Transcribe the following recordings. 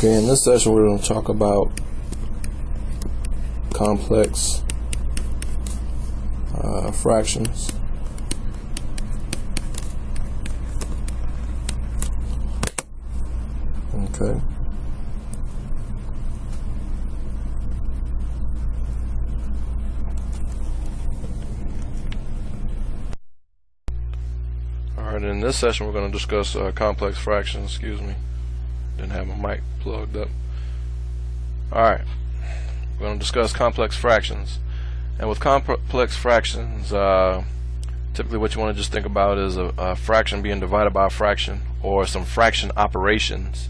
Okay, in this session we're going to talk about complex fractions. Okay. Alright, in this session we're going to discuss complex fractions. Excuse me. Didn't have my mic plugged up. Alright, we're going to discuss complex fractions. And with complex fractions, typically what you want to just think about is a fraction being divided by a fraction, or some fraction operations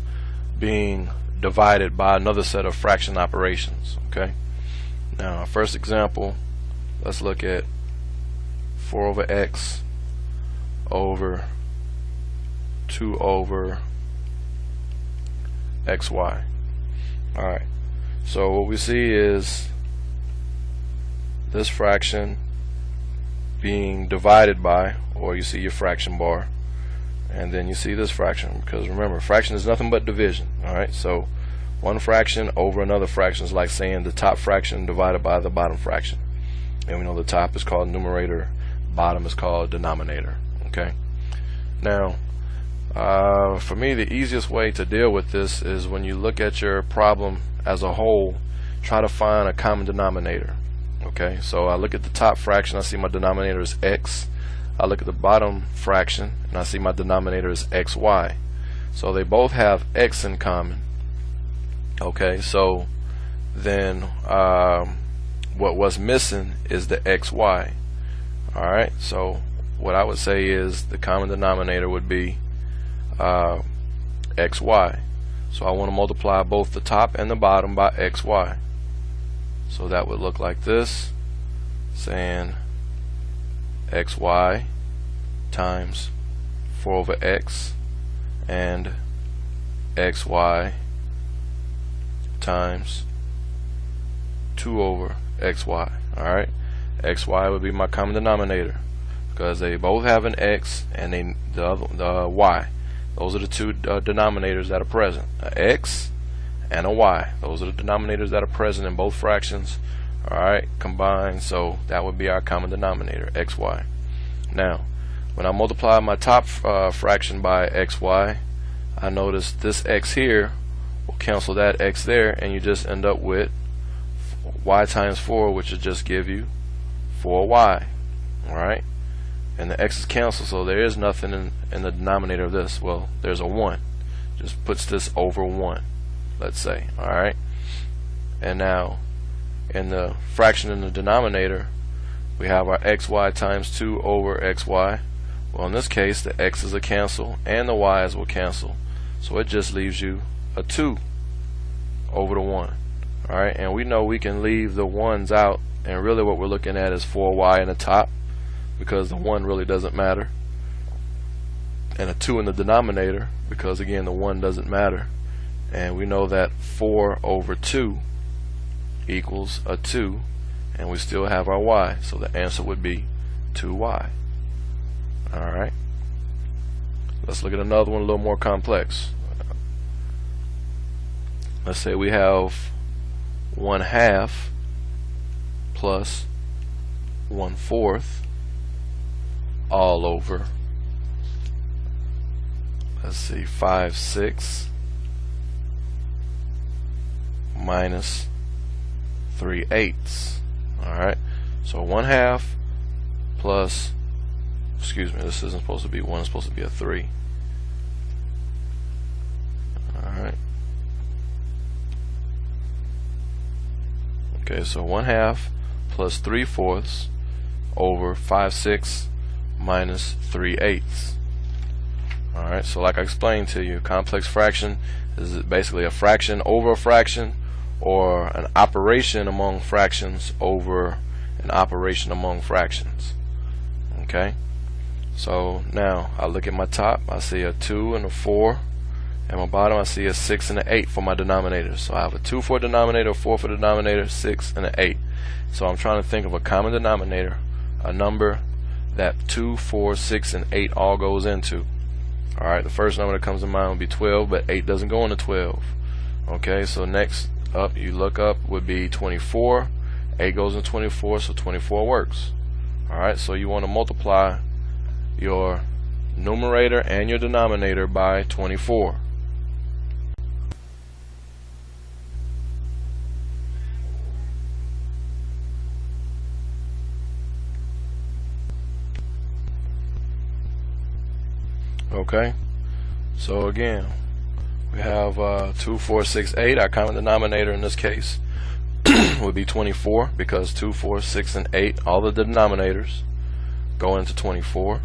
being divided by another set of fraction operations. Okay. Now, our first example, let's look at 4 over x over 2 over xy. Alright, so what we see is this fraction being divided by, or you see your fraction bar, and then you see this fraction, because remember, fraction is nothing but division. Alright, so one fraction over another fraction is like saying the top fraction divided by the bottom fraction, and we know the top is called numerator, bottom is called denominator. Okay, now for me, the easiest way to deal with this is when you look at your problem as a whole, try to find a common denominator. Okay, so I look at the top fraction, I see my denominator is x. I look at the bottom fraction and I see my denominator is xy. So they both have x in common. Okay, so then what was missing is the xy. Alright, so what I would say is the common denominator would be xy. So I want to multiply both the top and the bottom by xy. So that would look like this, saying xy times 4 over x and xy times 2 over xy. Alright, xy would be my common denominator because they both have an x and the y. Those are the two denominators that are present, an x and a y. Those are the denominators that are present in both fractions. Alright, combined, so that would be our common denominator, xy. Now, when I multiply my top fraction by xy, I notice this x here will cancel that x there, and you just end up with y times 4, which will just give you 4y. Alright, and the x's cancel, so there is nothing in the denominator of this. Well, there's a 1. Just puts this over 1, let's say. Alright, and now in the fraction in the denominator, we have our xy times 2 over xy. Well, in this case, the x's will cancel and the y's will cancel, so it just leaves you a 2 over the 1. Alright, and we know we can leave the 1's out, and really what we're looking at is 4y in the top, because the 1 really doesn't matter, and a 2 in the denominator, because again the 1 doesn't matter, and we know that 4 over 2 equals a 2, and we still have our y, so the answer would be 2y. Alright, let's look at another one a little more complex. Let's say we have 1/2 plus 1/4 all over, let's see, 5/6 minus 3/8. Alright, so 1/2 plus, excuse me, this isn't supposed to be 1, it's supposed to be a 3. Alright, okay, so 1/2 plus 3/4 over 5/6 minus 3/8. Alright, so like I explained to you, complex fraction is basically a fraction over a fraction, or an operation among fractions over an operation among fractions. Okay, so now I look at my top, I see a 2 and a 4, and my bottom I see a 6 and an 8 for my denominator. So I have a 2 for a denominator, a 4 for the denominator, 6 and an 8. So I'm trying to think of a common denominator, a number that 2, 4, 6, and 8 all goes into. Alright, the first number that comes to mind would be 12, but 8 doesn't go into 12. Okay, so next up you look up would be 24. 8 goes in 24, so 24 works. Alright, so you want to multiply your numerator and your denominator by 24. Okay, so again we have 2, 4, 6, 8. Our common denominator in this case would be 24, because 2, 4, 6, and 8, all the denominators go into 24.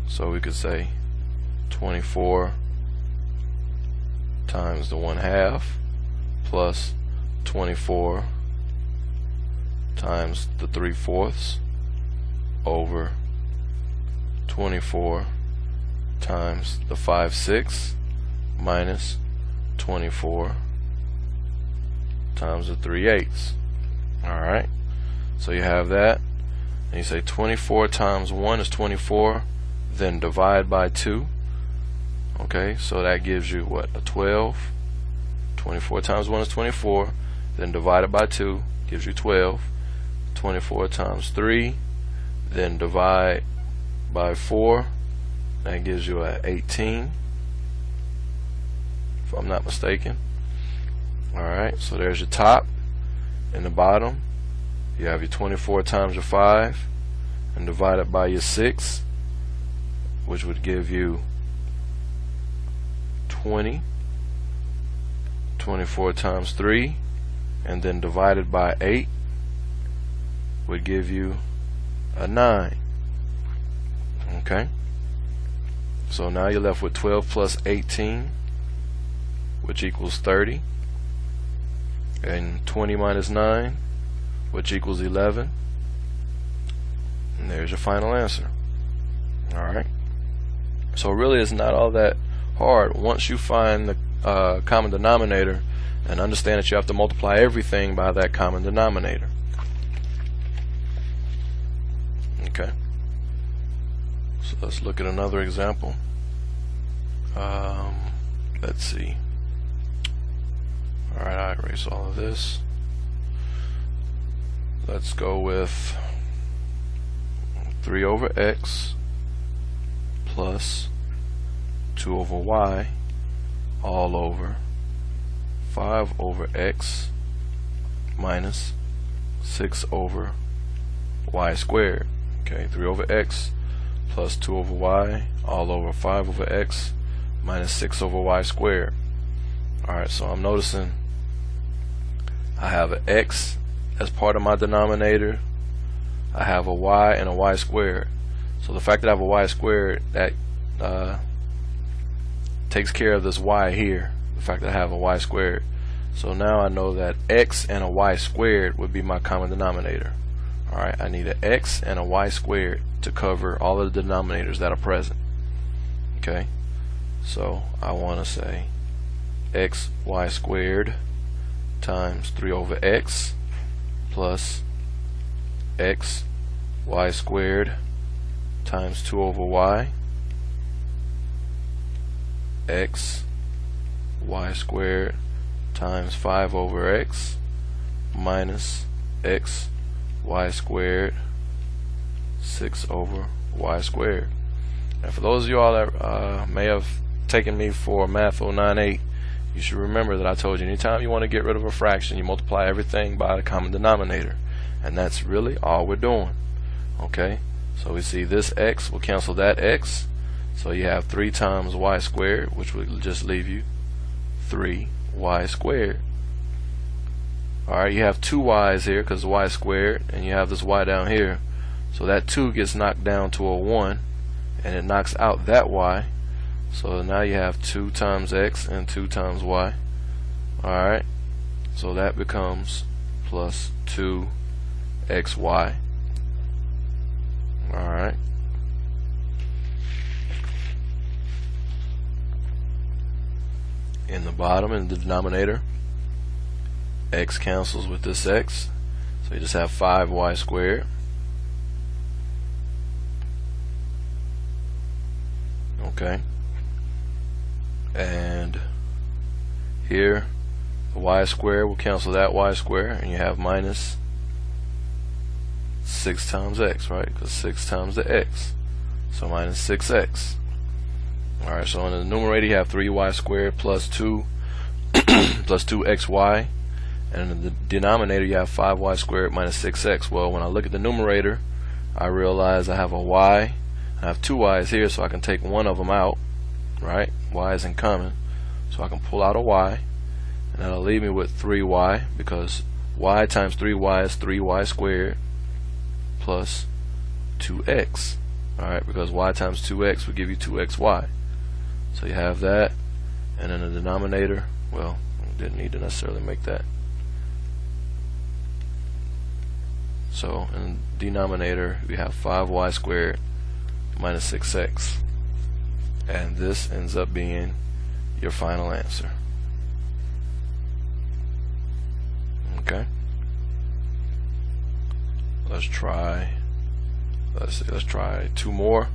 So we could say 24 times the 1/2 plus 24 times the 3/4 over 24 times the 5/6 minus 24 times the 3/8. Alright, so you have that, and you say 24 times 1 is 24, then divide by 2. Okay, so that gives you what? A 12. 24 times 1 is 24, then divided by 2 gives you 12. 24 times 3, then divide by 4, that gives you a 18, if I'm not mistaken. Alright, so there's your top and the bottom. You have your 24 times your 5 and divided by your 6, which would give you 20. 24 times 3 and then divided by 8 would give you a 9. Okay, so now you're left with 12 plus 18, which equals 30, and 20 minus 9, which equals 11, and there's your final answer. Alright, so really it's not all that hard once you find the common denominator and understand that you have to multiply everything by that common denominator. Okay, so let's look at another example. Let's see. Alright, I erase all of this. Let's go with 3 over x plus 2 over y all over 5 over x minus 6 over y squared. Okay, 3 over x plus 2 over y all over 5 over x minus 6 over y squared. Alright, so I'm noticing I have an x as part of my denominator, I have a y and a y squared. So the fact that I have a y squared, that takes care of this y here, the fact that I have a y squared. So now I know that x and a y squared would be my common denominator. Alright, I need an x and a y squared to cover all of the denominators that are present. Okay, so I want to say x y squared times 3 over x plus x y squared times 2 over y, x y squared times 5 over x minus x y squared 6 over y squared. And for those of you all that may have taken me for Math 098, you should remember that I told you anytime you want to get rid of a fraction, you multiply everything by the common denominator, and that's really all we're doing. Okay, so we see this x will cancel that x, so you have 3 times y squared, which would just leave you 3y squared. Alright, you have 2 y's here because y squared, and you have this y down here, so that 2 gets knocked down to a 1 and it knocks out that y. So now you have 2 times x and 2 times y. Alright, so that becomes plus 2xy. Alright, in the bottom, in the denominator, x cancels with this x, so you just have 5y squared. Okay, and here the y squared will cancel that y squared, and you have minus 6 times x, right? Because 6 times the x, so minus 6x. Alright, so in the numerator you have 3y squared plus 2 plus 2xy, and in the denominator you have 5y squared minus 6x. Well, when I look at the numerator, I realize I have a y, I have two y's here, so I can take one of them out, right? Y is in common, so I can pull out a y, and that'll leave me with 3y, because y times 3y is 3y squared plus 2x. Alright, because y times 2x will give you 2xy. So you have that, and in the denominator, well, we didn't need to necessarily make that. So in the denominator, we have 5y squared minus 6x. And this ends up being your final answer. Okay. Let's try two more.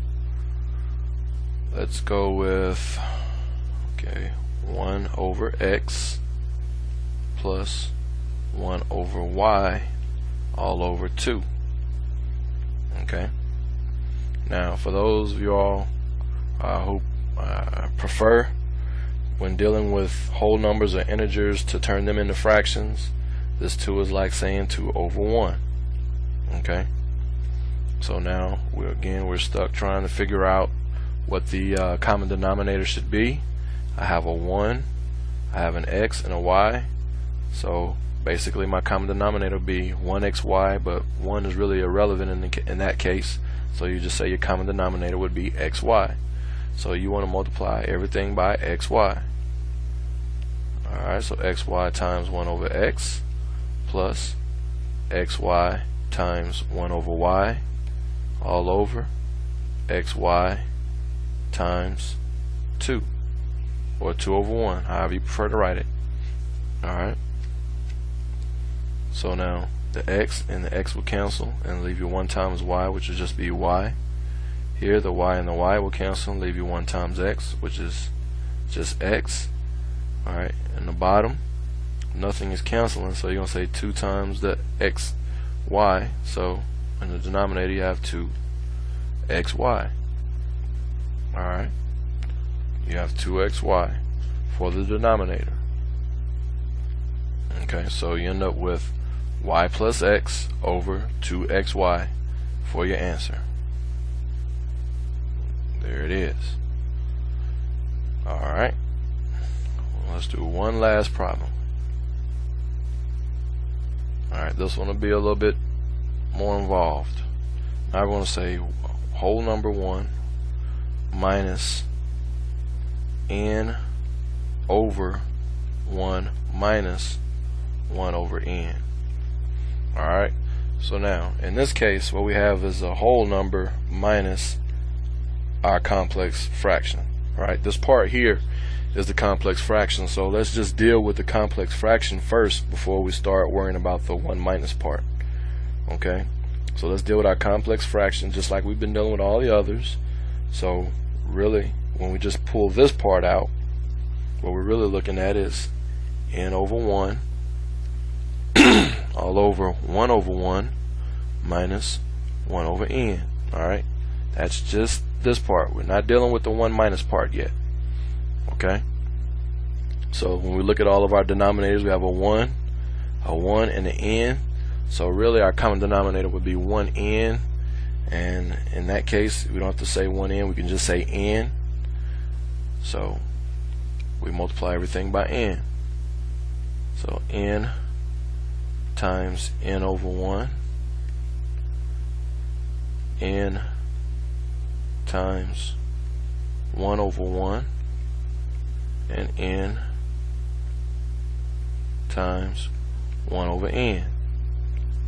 Let's go with 1 over x plus 1 over y all over 2. Okay. Now, for those of y'all who prefer, when dealing with whole numbers or integers, to turn them into fractions, this 2 is like saying 2 over 1. Okay. So now we're stuck trying to figure out what the common denominator should be. I have a 1, I have an x and a y, so basically my common denominator will be 1xy, but 1 is really irrelevant in that case, so you just say your common denominator would be xy. So you want to multiply everything by xy. Alright, so xy times 1 over x plus xy times 1 over y all over xy times 2, or 2 over 1, however you prefer to write it. Alright, so now the x and the x will cancel and leave you 1 times y, which will just be y. Here the y and the y will cancel and leave you 1 times x, which is just x. Alright, in the bottom nothing is canceling, so you're going to say 2 times the x y, so in the denominator you have 2xy. Alright, you have 2xy for the denominator. Okay, so you end up with y plus x over 2xy for your answer. There it is. Alright, let's do one last problem. Alright, this one will be a little bit more involved. Now we're going to say whole number 1 minus n over 1 minus 1 over n. Alright, so now in this case what we have is a whole number minus our complex fraction. Right, this part here is the complex fraction, so let's just deal with the complex fraction first before we start worrying about the 1 minus part. Okay, so let's deal with our complex fraction just like we've been dealing with all the others. So really, when we just pull this part out, what we're really looking at is n over 1 all over 1 over 1 minus 1 over n. Alright, that's just this part. We're not dealing with the 1 minus part yet. Okay, so when we look at all of our denominators, we have a 1 and an n, so really our common denominator would be 1n, and in that case we don't have to say 1n, we can just say n. So we multiply everything by n, so n times n over 1, n times 1 over 1, and n times 1 over n.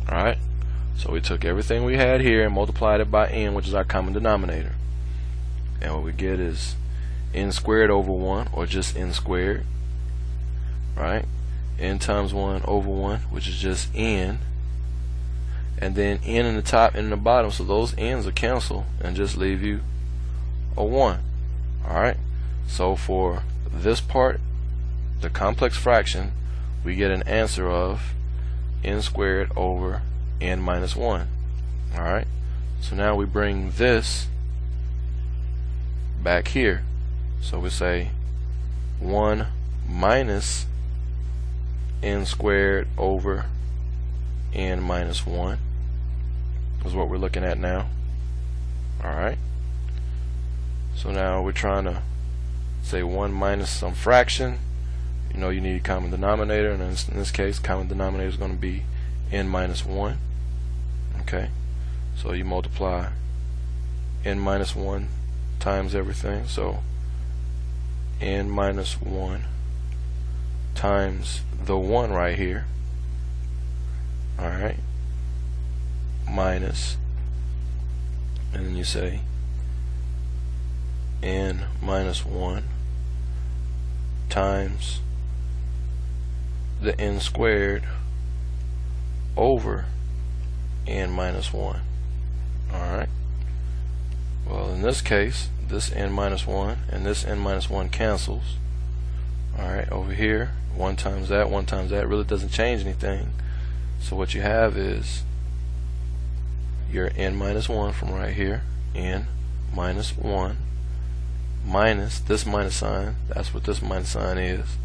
Alright, so we took everything we had here and multiplied it by n, which is our common denominator, and what we get is n squared over 1, or just n squared. Right, n times 1 over 1, which is just n, and then n in the top and in the bottom, so those n's will cancel and just leave you a 1. Alright, so for this part the complex fraction, we get an answer of n squared over n minus 1. Alright, so now we bring this back here. So we say 1 minus n squared over n minus 1 is what we're looking at now. Alright, so now we're trying to say 1 minus some fraction. You know you need a common denominator, and in this case common denominator is going to be n minus 1. Okay, so you multiply n minus 1 times everything, so n minus 1 times the 1 right here, alright, minus, and then you say n minus 1 times the n squared over n minus 1. Alright, well in this case this n minus 1 and this n minus 1 cancels. Alright, over here 1 times that, 1 times that really doesn't change anything. So what you have is your n minus 1 from right here, n minus 1 minus this minus sign, that's what this minus sign is,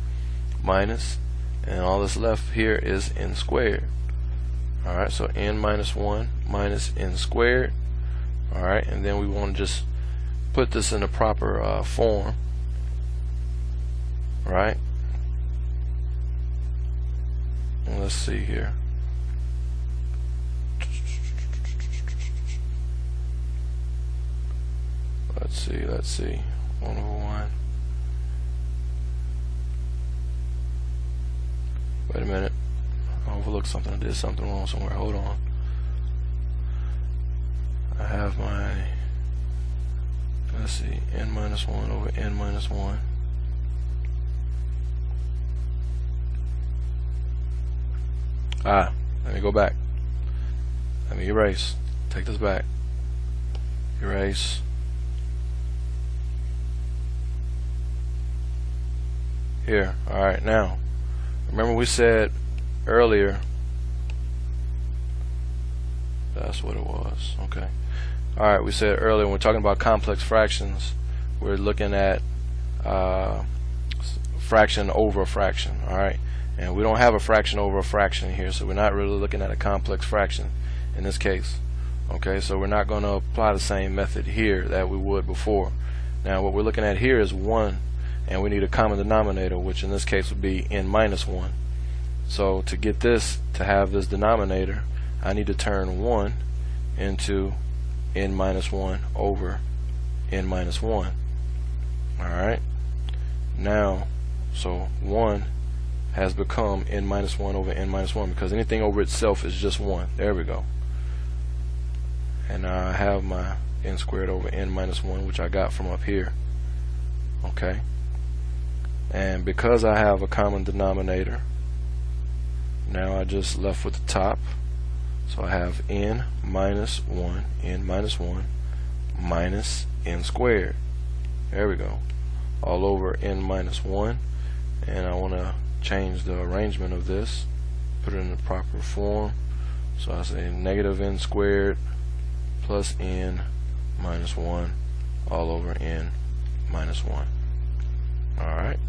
minus, and all that's left here is n squared. Alright, so n minus 1 minus n squared. Alright, and then we want to just put this in the proper form. Right? And let's see here. Let's see. 1 over 1. Wait a minute. I overlooked something. I did something wrong somewhere. Hold on. I have my, let's see, n minus 1 over n minus 1. Let me go back. Let me erase. Take this back. Erase. Here. Alright, now remember we said earlier, that's what it was. Okay. Alright, we said earlier when we're talking about complex fractions, we're looking at fraction over a fraction. Alright, and we don't have a fraction over a fraction here, so we're not really looking at a complex fraction in this case. Okay, so we're not going to apply the same method here that we would before. Now what we're looking at here is 1, and we need a common denominator, which in this case would be n minus 1. So to get this to have this denominator, I need to turn 1 into n minus 1 over n minus 1. Alright, now so 1 has become n minus 1 over n minus 1 because anything over itself is just 1. There we go. And now I have my n squared over n minus 1, which I got from up here. Okay, and because I have a common denominator, now I just left with the top. So I have n minus 1 minus n squared. There we go. All over n minus 1. And I want to change the arrangement of this, put it in the proper form. So I say negative n squared plus n minus 1 all over n minus 1. Alright,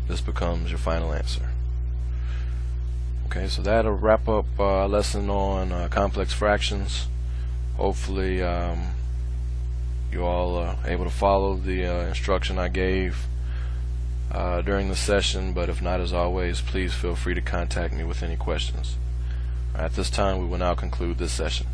this becomes your final answer. Okay, so that'll wrap up our lesson on complex fractions. Hopefully you all are able to follow the instruction I gave during the session, but if not, as always, please feel free to contact me with any questions. At this time, we will now conclude this session.